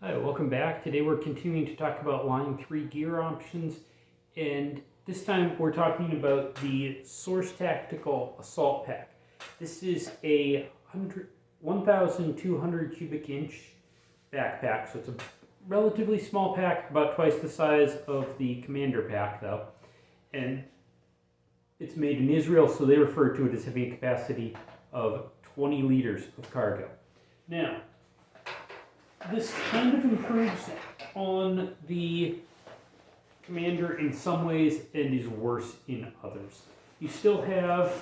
Hi, welcome back. Today we're continuing to talk about Line 3 gear options, and this time we're talking about the Source Tactical Assault Pack. This is a 1,200 cubic inch backpack, so it's a relatively small pack, about twice the size of the Commander pack though, and it's made in Israel, so they refer to it as having a capacity of 20 liters of cargo. Now, this kind of improves on the Commander in some ways and is worse in others. You still have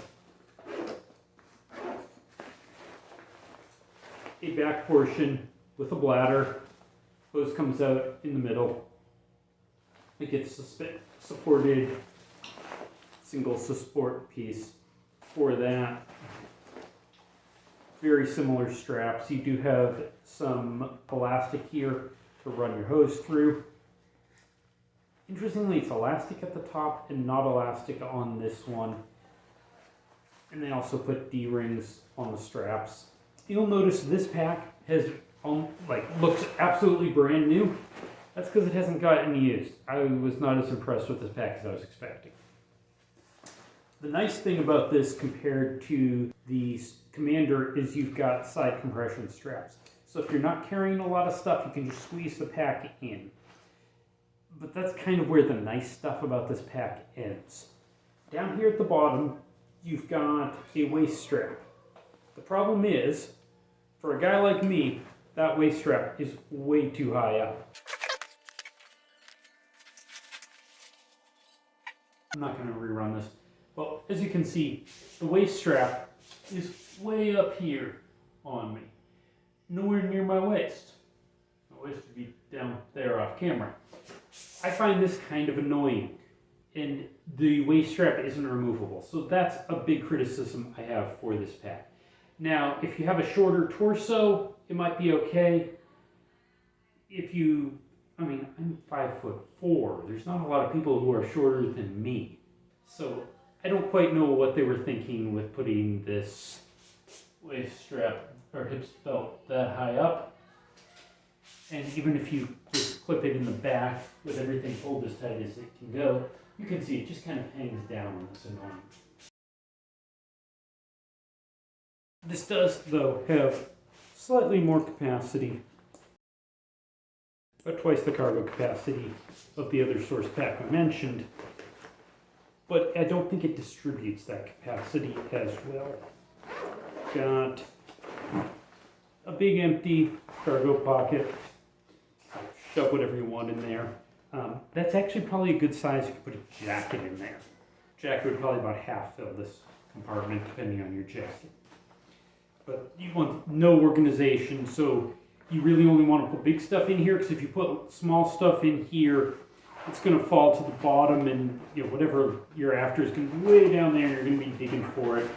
a back portion with a bladder. Hose comes out in the middle. It gets supported single support piece for that. Very similar straps. You do have some elastic here to run your hose through. Interestingly, it's elastic at the top and not elastic on this one. And they also put D-rings on the straps. You'll notice this pack has looks absolutely brand new. That's because it hasn't gotten used. I was not as impressed with this pack as I was expecting. The nice thing about this compared to the Commander is you've got side compression straps. So if you're not carrying a lot of stuff, you can just squeeze the pack in. But that's kind of where the nice stuff about this pack ends. Down here at the bottom, you've got a waist strap. The problem is, for a guy like me, that waist strap is way too high up. I'm not going to rerun this. Well, as you can see, the waist strap is way up here on me. Nowhere near my waist. My waist would be down there off camera. I find this kind of annoying, and the waist strap isn't removable. So that's a big criticism I have for this pack. Now, if you have a shorter torso, it might be okay. I'm 5'4". There's not a lot of people who are shorter than me. So I don't quite know what they were thinking with putting this waist strap or hip belt that high up. And even if you just clip it in the back with everything pulled as tight as it can go, you can see it just kind of hangs down and it's annoying. This does, though, have slightly more capacity, about twice the cargo capacity of the other Source pack I mentioned. But I don't think it distributes that capacity as well. Got a big empty cargo pocket. Shove whatever you want in there. That's actually probably a good size. You could put a jacket in there. Jacket would probably about half fill this compartment, depending on your jacket. But you want no organization, so you really only want to put big stuff in here, because if you put small stuff in here, it's going to fall to the bottom, and whatever you're after is going to be way down there, and you're going to be digging for it.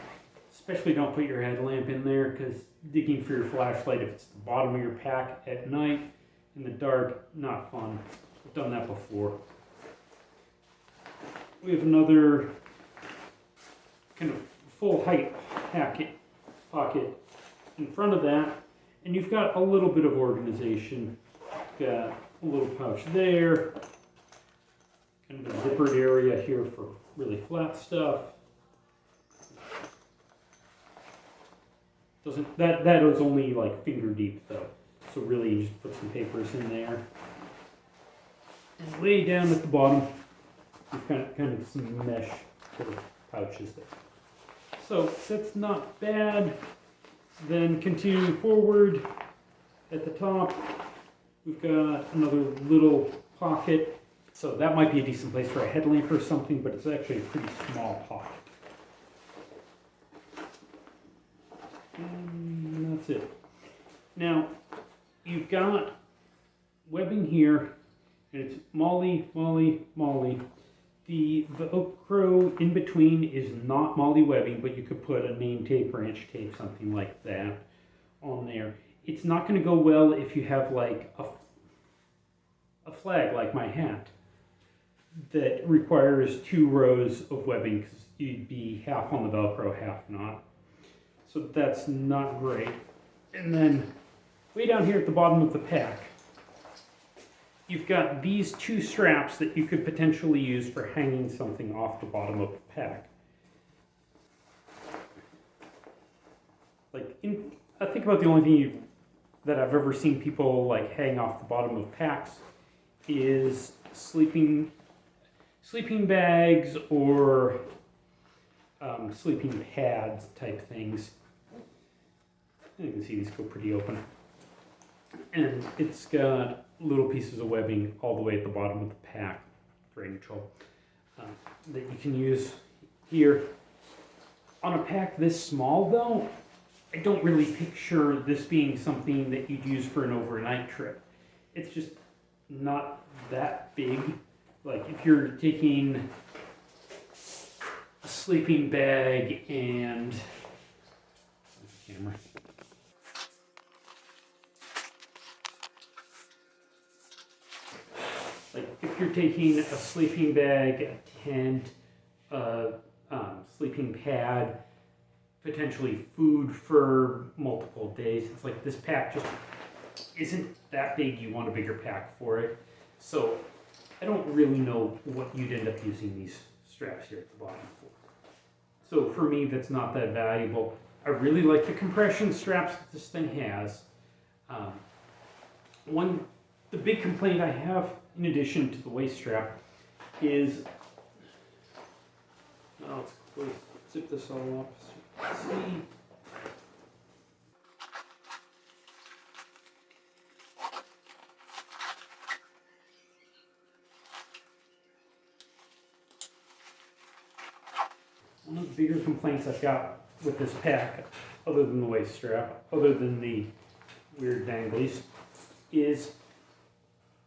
Especially don't put your headlamp in there, because digging for your flashlight, if it's the bottom of your pack at night in the dark, not fun. I've done that before. We have another kind of full height pocket in front of that, and you've got a little bit of organization. Got a little pouch there. Kind of a zippered area here for really flat stuff. That is only like finger deep though, so really you just put some papers in there. And way down at the bottom, you've kind of some mesh sort of pouches there. So that's not bad. Then continuing forward, at the top, we've got another little pocket. So that might be a decent place for a headlamp or something, but it's actually a pretty small pocket. And that's it. Now, you've got webbing here, and it's molly. The Velcro in between is not molly webbing, but you could put a name tape, branch tape, something like that on there. It's not going to go well if you have like a flag like my hat that requires 2 rows of webbing, because you'd be half on the Velcro, half not. So that's not great. And then way down here at the bottom of the pack, you've got these two straps that you could potentially use for hanging something off the bottom of the pack. Like, I think about the only thing that I've ever seen people like hang off the bottom of packs is sleeping bags or sleeping pads type things. You can see these go pretty open. And it's got little pieces of webbing all the way at the bottom of the pack for neutral that you can use here. On a pack this small though, I don't really picture this being something that you'd use for an overnight trip. It's just not that big. Like if you're taking a sleeping bag and camera. Like if you're taking a sleeping bag, a tent, a sleeping pad, potentially food for multiple days, it's like this pack just isn't that big. You want a bigger pack for it. So I don't really know what you'd end up using these straps here at the bottom for. So for me, that's not that valuable. I really like the compression straps that this thing has. The big complaint I have, in addition to the waist strap, is, let's zip this all up so you can see. One of the bigger complaints I've got with this pack, other than the waist strap, other than the weird danglies, is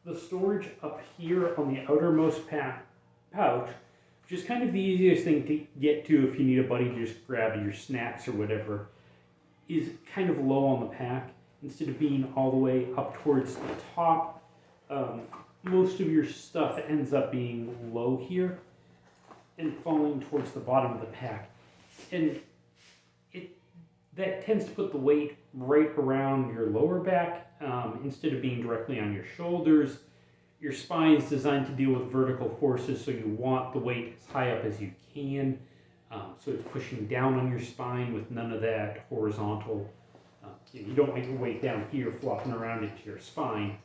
the storage up here on the outermost pouch, which is kind of the easiest thing to get to if you need a buddy to just grab your snacks or whatever, is kind of low on the pack. Instead of being all the way up towards the top, most of your stuff ends up being low here and falling towards the bottom of the pack. And that tends to put the weight right around your lower back instead of being directly on your shoulders. Your spine is designed to deal with vertical forces, so you want the weight as high up as you can. So it's pushing down on your spine with none of that horizontal. You don't want your weight down here flopping around into your spine.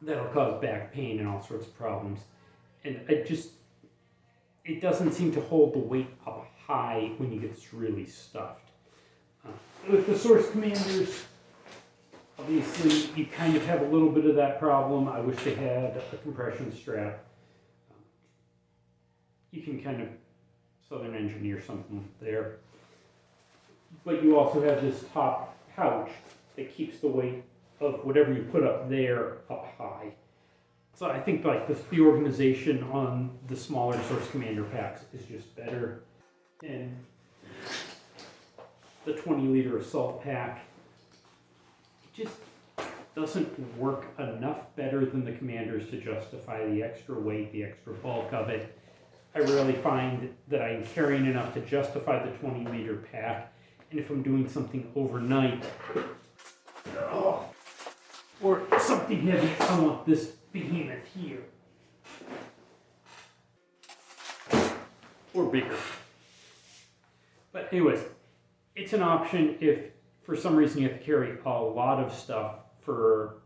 That'll cause back pain and all sorts of problems. And it doesn't seem to hold the weight up high when you get really stuffed. With the Source Commanders, obviously you kind of have a little bit of that problem. I wish they had a compression strap. You can kind of Southern engineer something there. But you also have this top pouch that keeps the weight of whatever you put up there up high. So I think like the organization on the smaller Source Commander packs is just better. And the 20-liter assault pack just doesn't work enough better than the Commanders to justify the extra weight, the extra bulk of it. I really find that I'm carrying enough to justify the 20-liter pack. And if I'm doing something overnight, or something heavy, I want this behemoth here. Or bigger. But anyways, it's an option if for some reason you have to carry a lot of stuff for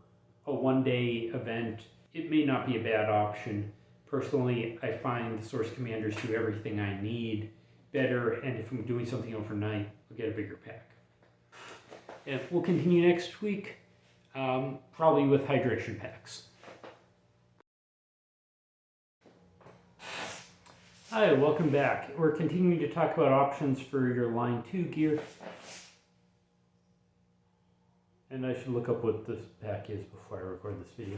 a one-day event. It may not be a bad option. Personally, I find the Source Commanders do everything I need better, and if I'm doing something overnight, I'll get a bigger pack. And we'll continue next week, probably with hydration packs. Hi, welcome back. We're continuing to talk about options for your Line 2 gear. And I should look up what this pack is before I record this video.